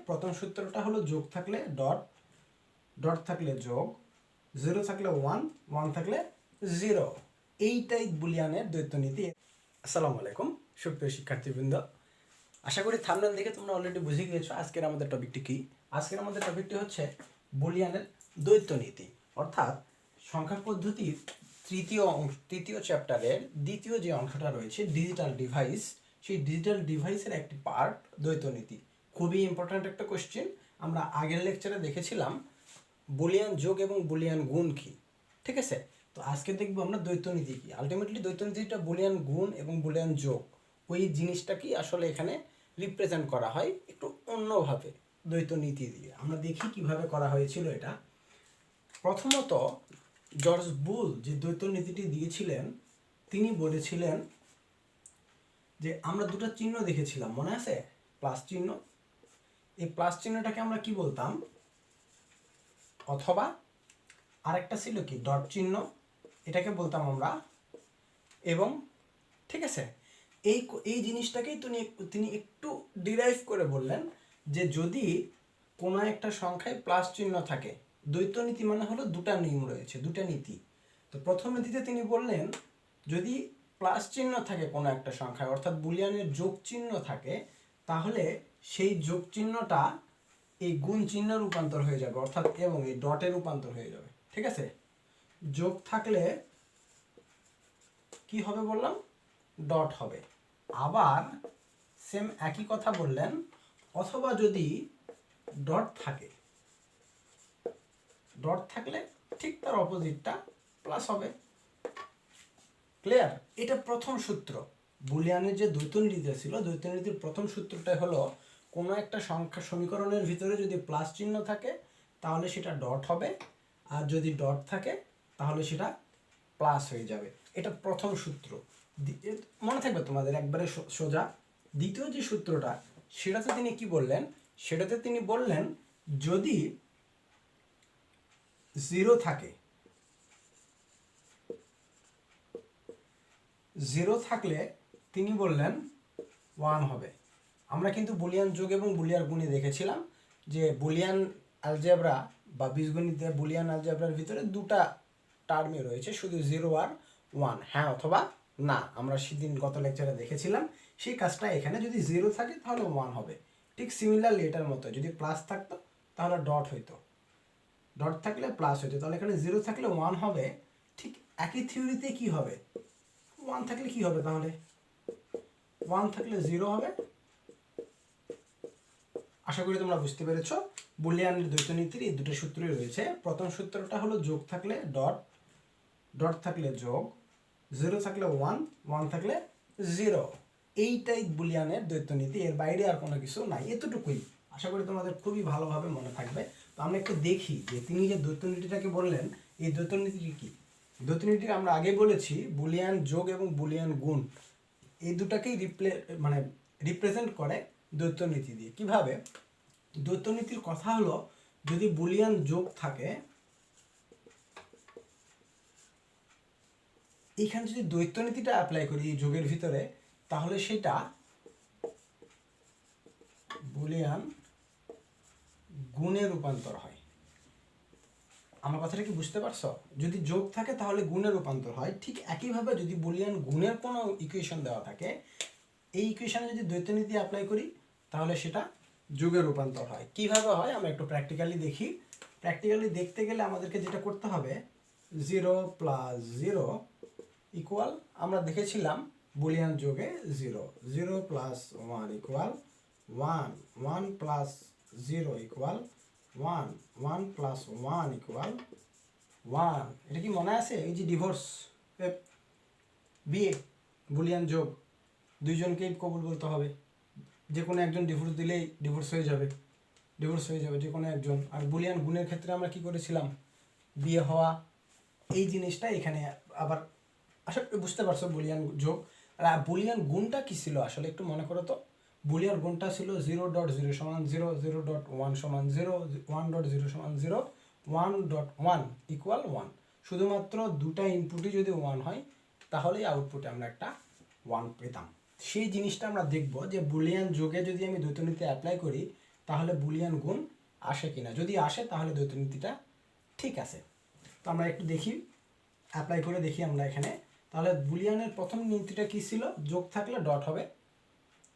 প্রথম সূত্রটা হলো যোগ থাকলে ডট, ডট থাকলে যোগ, 0 থাকলে 1, 1 থাকলে 0। এইটাই বুলিয়ানের দ্বৈত নীতি। আসসালামু আলাইকুম সুপ্রিয় শিক্ষার্থীবৃন্দ, আশা করি থাম্বনেল দেখে তোমরা অলরেডি বুঝে গিয়েছো আজকের আমাদের টপিকটি কি। আজকের আমাদের টপিকটি হচ্ছে বুলিয়ানের দ্বৈত নীতি, অর্থাৎ সংখ্যা পদ্ধতির তৃতীয় চ্যাপ্টারের দ্বিতীয় যে অংশটা রয়েছে ডিজিটাল ডিভাইস, সেই ডিজিটাল ডিভাইসের একটি পার্ট দ্বৈত নীতি। খুবই ইম্পর্ট্যান্ট একটা কোশ্চেন। আমরা আগের লেকচারে দেখেছিলাম বুলিয়ান যোগ এবং বুলিয়ান গুণ কি, ঠিক আছে। তো আজকে দেখবো আমরা দ্বৈত নীতি কি। আলটিমেটলি দ্বৈত নীতিটা বুলিয়ান গুণ এবং বুলিয়ান যোগ, ওই জিনিসটা কি আসলে এখানে রিপ্রেজেন্ট করা হয় একটু অন্যভাবে দ্বৈত নীতি দিয়ে। আমরা দেখি কিভাবে করা হয়েছিল এটা। প্রথমত জর্জ বুল যে দ্বৈত নীতিটি দিয়েছিলেন, তিনি বলেছিলেন যে আমরা দুটো চিহ্ন দেখেছিলাম, মনে আছে? প্লাস চিহ্ন। এই প্লাস চিহ্নটাকে আমরা কি বলতাম? অথবা আরেকটা ছিল কি ডট চিহ্ন, এটাকে বলতাম আমরা এবং, ঠিক আছে। এই জিনিসটাকেই তিনি একটু ডিরাইভ করে বললেন যে যদি কোনো একটা সংখ্যায় প্লাস চিহ্ন থাকে, দ্বৈত নীতি মানে হলো দুটা নিয়ম রয়েছে, দুটা নীতি। তো প্রথম নীতিতে তিনি বললেন যদি প্লাস চিহ্ন থাকে কোনো একটা সংখ্যায়, অর্থাৎ বুলিয়ানের যোগ চিহ্ন থাকে, তাহলে সেই যোগ চিহ্নটা এই গুণ চিহ্ন রূপান্তর হয়ে যাবে, অর্থাৎ এবং এই ডটে রূপান্তর হয়ে যাবে, ঠিক আছে। যোগ থাকলে কি হবে বললাম? ডট হবে। আবার সেম একই কথা বললেন, অথবা যদি ডট থাকে, ডট থাকলে ঠিক তার অপোজিটটা প্লাস হবে। ক্লিয়ার? এটা প্রথম সূত্র। বুলিয়ানের যে দ্বৈত নীতিটা ছিল, দ্বৈত নীতির প্রথম সূত্রটা হলো কোনো একটা সংখ্যা সমীকরণের ভিতরে যদি প্লাস চিহ্ন থাকে তাহলে সেটা ডট হবে, আর যদি ডট থাকে তাহলে সেটা প্লাস হয়ে যাবে। এটা প্রথম সূত্র, মনে থাকবে তোমাদের একবারে সোজা। দ্বিতীয় যে সূত্রটা, সেটাতে তিনি কি বললেন? সেটাতে তিনি বললেন যদি 0 থাকে, 0 থাকলে তিনি বললেন 1 হবে। আমরা কিন্তু বুলিয়ান যোগ এবং বুলিয়ান গুণে দেখেছিলাম যে বুলিয়ান অ্যালজেব্রা বা বীজগণিতে বুলিয়ান অ্যালজেব্রার ভিতরে দুটা টার্মে রয়েছে, শুধু 0 আর 1, হ্যাঁ অথবা না। আমরা সেদিন গত লেকচারে দেখেছিলাম সেই কাজটা এখানে, যদি 0 থাকে তাহলে 1 হবে। ঠিক সিমিলারলি এটার মতো, যদি প্লাস থাকতো তাহলে ডট হইতো, ডট থাকলে প্লাস হইতো, তাহলে এখানে 0 থাকলে 1 হবে। ঠিক একই থিওরিতে কি হবে? 1 থাকলে কি হবে তাহলে? 1 থাকলে 0 হবে। আশা করি তোমরা বুঝতে পেরেছো বুলিয়ানের দ্বৈত নীতির এই দুটো সূত্রই রয়েছে। প্রথম সূত্রটা হলো যোগ থাকলে ডট, ডট থাকলে যোগ, 0 থাকলে 1, 1 থাকলে 0। এইটাই বুলিয়ানের দ্বৈত নীতি, এর বাইরে আর কোনো কিছু নাই। এতটুকুই আশা করি তোমাদের খুবই ভালোভাবে মনে থাকবে। তো আমরা একটু দেখি যে তিনি যে দ্বৈত নীতিটাকে বললেন, এই দ্বৈত নীতিটি কি। দ্বৈত নীতি আমরা আগে বলেছি বুলিয়ান যোগ এবং বুলিয়ান গুণ, এই দুটাকেই রিপ্রেজেন্ট করে দ্বৈত নীতি দিয়ে। কিভাবে? দ্বৈত নীতির কথা হলো যদি বুলিয়ান যোগ থাকে, এইখানে যদি দ্বৈত নীতিটা অ্যাপ্লাই করি এই যোগের ভিতরে, তাহলে সেটা বুলিয়ান গুণে রূপান্তর হয়। আমার কথাটা কি বুঝতে পারছো? যদি যোগ থাকে তাহলে গুণে রূপান্তর হয়। ঠিক একইভাবে যদি বুলিয়ান গুণের কোনো ইকুয়েশন দেওয়া থাকে, এই ইকুয়েশনে যদি দ্বৈত নীতি অ্যাপ্লাই করি তাহলে সেটা যোগে রূপান্তর হয়। কিভাবে হয় আমরা একটু প্র্যাকটিক্যালি দেখি। প্র্যাকটিক্যালি দেখতে গেলে আমাদেরকে যেটা করতে হবে, 0 + 0 ইকুয়াল, আমরা দেখেছিলাম বুলিয়ান যোগে 0, 0 + 1 ইকুয়াল 1, 1 + 0 ইকুয়াল 1, 1 + 1 ইকুয়াল 1। এটা কি মনে আছে? এই যে ডিভোর্স, বিয়ে, বুলিয়ান যোগ, দুইজনকেই কবুল বলতে হবে। যে কোনো একজন ডিভোর্স দিলেই ডিভোর্স হয়ে যাবে যে কোনো একজন। আর বুলিয়ান গুণের ক্ষেত্রে আমরা কি করেছিলাম? বিয়ে হওয়া, এই জিনিসটা এখানে আবার আশা করি বুঝতে পারছো বুলিয়ান যোগ। আর বুলিয়ান গুণটা কি ছিল আসলে একটু মনে করো তো। বুলিয়ান গুণটা ছিল 0.0 = 0, 0.1 = 0, 1.0 = 0, 1.1 ইকুয়াল 1। শুধুমাত্র দুটা ইনপুটই যদি 1 হয় তাহলেই আউটপুটে আমরা একটা 1 পেতাম। সেই জিনিসটা আমরা দেখব যে বুলিয়ান যোগে যদি আমি দ্বৈত নীতি অ্যাপ্লাই করি তাহলে বুলিয়ান গুণ আসে কিনা, যদি আসে তাহলে দ্বৈত নীতিটা ঠিক আছে। তো আমরা একটু দেখি, অ্যাপ্লাই করে দেখি আমরা এখানে। তাহলে বুলিয়ানের প্রথম নীতিটা কী ছিল, যোগ থাকলে ডট হবে।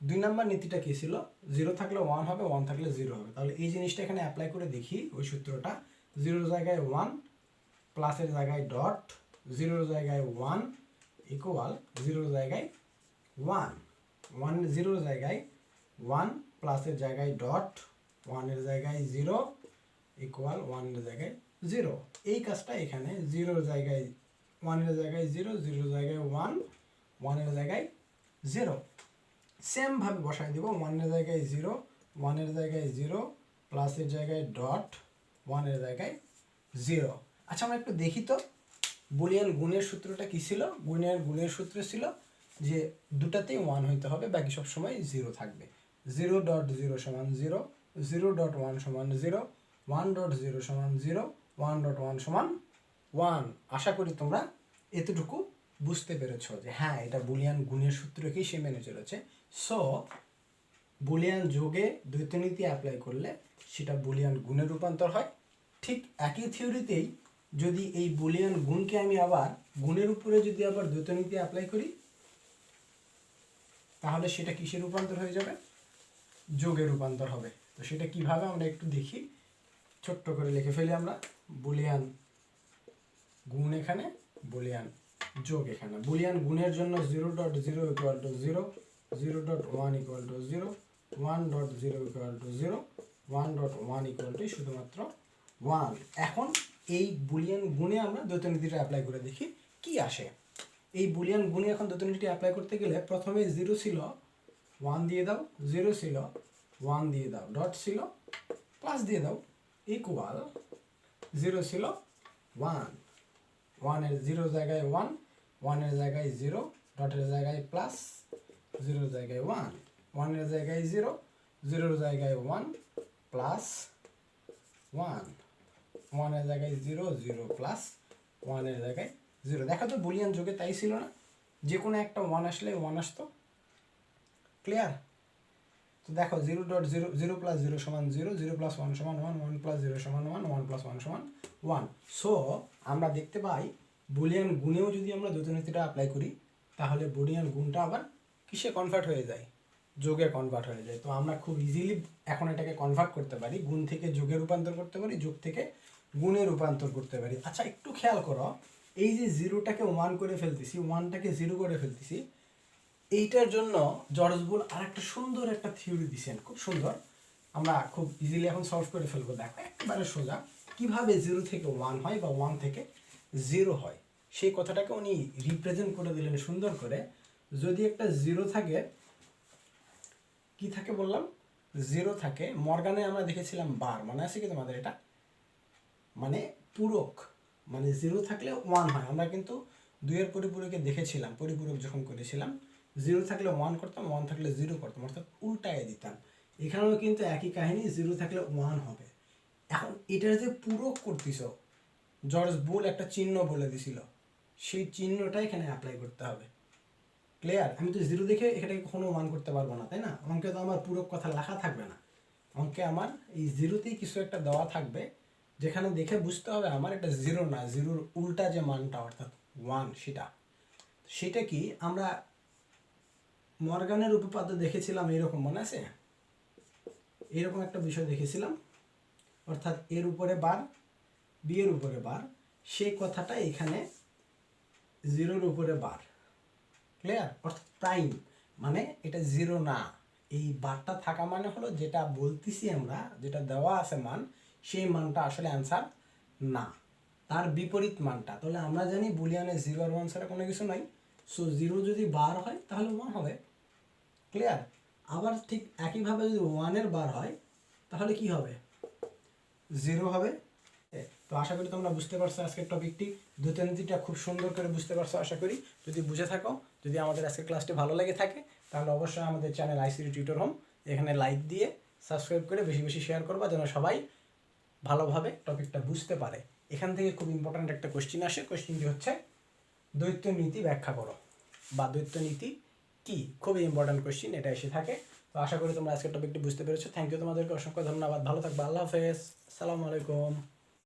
2 নম্বর নীতিটা কী ছিল, 0 থাকলে 1 হবে, 1 থাকলে 0 হবে। তাহলে এই জিনিসটা এখানে অ্যাপ্লাই করে দেখি, ওই সূত্রটা 0 জায়গায় 1 প্লাসের জায়গায় ডট, 0 জায়গায় 1 ইকুয়াল 0 জায়গায় 1, 0 জায়গায় 1 প্লাসের জায়গায় ডট, 1 এর জায়গায় 0 ইকুয়াল 1 এর জায়গায় 0। এই কাজটা এখানে 0 জায়গায় 1 এর জায়গায় 0, 0 জায়গায় 1, 1 এর জায়গায় 0 সেমভাবে বসাই দেব। 1 এর জায়গায় 0, 1 এর জায়গায় 0 প্লাসের জায়গায় ডট, 1 এর জায়গায় 0। আচ্ছা আমরা একটু দেখি তো বুলিয়ান গুণের সূত্রটা কী ছিল। গুণের সূত্র ছিল যে দুটাতেই 1 হইতে হবে, বাকি সব সময় 0 থাকবে। 0.0 সমান 0, 0.1 সমান 0, 1.0 সমান 0, 1.1 সমান 1। আশা করি তোমরা এতটুকু বুঝতে পেরেছো যে হ্যাঁ এটা বুলিয়ান গুণের সূত্রকেই সে মেনে চলেছে। সো বুলিয়ান যোগে দ্বৈত নীতি অ্যাপ্লাই করলে সেটা বুলিয়ান গুণে রূপান্তর হয়। ঠিক একই থিওরিতেই যদি এই বুলিয়ান গুণকে আমি আবার গুণের উপরে যদি আবার দ্বৈত নীতি অ্যাপ্লাই করি তাহলে সেটা কিসে রূপান্তর হয়ে যাবে, যোগে রূপান্তর হবে। তো সেটা কিভাবে আমরা একটু দেখি, ছোট্ট করে লিখে ফেলি আমরা। বুলিয়ান গুণ এখানে, বুলিয়ান যোগ এখানে। বুলিয়ান গুণের জন্য 0.0 equal to 0, 0.1 equal to 0, 1.0 equal to 0, 1.1 equal to শুধুমাত্র 1। এখন এই বুলিয়ান গুণে আমরা দ্বৈত নীতিটা অ্যাপ্লাই করে দেখি কি আসে। এই বুলিয়ান গুণে এখন দ্বৈত নীতি অ্যাপ্লাই করতে গেলে প্রথমে 0 ছিল 1 দিয়ে দাও, 0 ছিল 1 দিয়ে দাও, ডট ছিল প্লাস দিয়ে দাও ইকুয়াল 0 ছিল 1, 1 এর 0 জায়গায় 1, 1 এর জায়গায় 0, ডটের জায়গায় প্লাস, 0 জায়গায় 1, 1 এর জায়গায় 0, 0 জায়গায় 1 প্লাস 1, 1 এর জায়গায় 0, 0 প্লাস 1 এর জায়গায় 0। দেখো তো বুলিয়ান যোগে তাই ছিল না, যে কোনো একটা 1 আসলে 1 আসতো। ক্লিয়ার? তো দেখো 0.0, 0 প্লাস 0 সমান 0, 0 প্লাস 1 সমান 1, 1 প্লাস 0 সমান 1, 1 প্লাস 1 সমান 1। সো আমরা দেখতে পাই বুলিয়ান গুণেও যদি আমরা দ্বৈত নীতিটা অ্যাপ্লাই করি তাহলে বুলিয়ান গুণটা আবার কিসে কনভার্ট হয়ে যায়, যোগে কনভার্ট হয়ে যায়। তো আমরা খুব ইজিলি এখন এটাকে কনভার্ট করতে পারি, গুণ থেকে যোগে রূপান্তর করতে পারি, যোগ থেকে গুণে রূপান্তর করতে পারি। আচ্ছা একটু খেয়াল করো, এই যে 0টাকে 1 করে ফেলতেছি, 1টাকে 0 করে ফেলতেছি, এইটার জন্য জর্জ বুল আর একটা সুন্দর একটা থিওরি দিয়েছেন, খুব সুন্দর। আমরা খুব ইজিলি এখন সলভ করে ফেলবো। দেখো একেবারে সোজা কিভাবে 0 থেকে 1 হয় বা 1 থেকে 0 হয় সেই কথাটাকে উনি রিপ্রেজেন্ট করে দিলেন সুন্দর করে। যদি একটা 0 থাকে, কি থাকে বললাম, 0 থাকে, মর্গানে আমরা দেখেছিলাম বার, মনে আছে কি তোমাদের এটা, মানে পূরক, মানে 0 থাকলে 1 হয়। আমরা কিন্তু 2 এর পরিপূরকে দেখেছিলাম, পরিপূরক যখন করেছিলাম 0 থাকলে 1 করতাম, 1 থাকলে 0 করতাম, অর্থাৎ উল্টায় দিতাম। এখানেও কিন্তু একই কাহিনী, 0 থাকলে 1 হবে। এখন এটার যে পূরক করতেছ, জর্জ বুল একটা চিহ্ন বলে দিছিল, সেই চিহ্নটা এখানে অ্যাপ্লাই করতে হবে। ক্লিয়ার? আমি তো 0 দেখে এখানে কখনো 1 করতে পারবো না, তাই না? অঙ্কে তো আমার পূরক কথা লেখা থাকবে না, অঙ্কে আমার এই 0তেই কিছু একটা দেওয়া থাকবে যেখানে দেখে বুঝতে হবে আমার এটা 0 না, 0-র উল্টা যে মানটা অর্থাৎ 1, সেটা কি আমরা মর্গানের উপপাদ্য দেখেছিলাম এরকম, মনে আছে? এরকম একটা বিষয় দেখেছিলাম, অর্থাৎ এর উপরে বার, বি এর উপরে বার, সেই কথাটা এখানে 0-র উপরে বার। ক্লিয়ার? অর্থাৎ প্রাইম মানে এটা 0 না, এই বারটা থাকা মানে হলো যেটা বলতেছি আমরা, যেটা দেওয়া আছে মান, সেই মানটা আসলে অ্যান্সার না, তার বিপরীত মানটা। তাহলে আমরা জানি বুলিয়ানে 0 আর 1 ছাড়া কোনো কিছু নাই। সো 0 যদি বার হয় তাহলে 1 হবে। ক্লিয়ার? আবার ঠিক একইভাবে যদি 1 এর বার হয় তাহলে কি হবে, 0 হবে। তো আশা করি তোমরা বুঝতে পারছো আজকের টপিকটি, দ্বৈত নীতিটা খুব সুন্দর করে বুঝতে পারছো আশা করি। যদি বুঝে থাকো, যদি আমাদের আজকের ক্লাসটি ভালো লেগে থাকে তাহলে অবশ্যই আমাদের চ্যানেল আইসিটি টিউটর হোম এখানে লাইক দিয়ে সাবস্ক্রাইব করে বেশি বেশি শেয়ার করবা, যেন সবাই ভালোভাবে টপিকটা বুঝতে পারে। এখান থেকে খুব ইম্পর্ট্যান্ট একটা কোশ্চিন আসে, কোশ্চিনটি হচ্ছে দ্বৈত নীতি ব্যাখ্যা করো বা দ্বৈত নীতি কি, খুবই ইম্পর্ট্যান্ট কোশ্চিন এটা এসে থাকে। তো আশা করি তোমরা আজকের টপিকটি বুঝতে পেরেছো। থ্যাংক ইউ, তোমাদেরকে অসংখ্য ধন্যবাদ। ভালো থাকবে। আল্লাহ হাফেজ। আসসালামু আলাইকুম।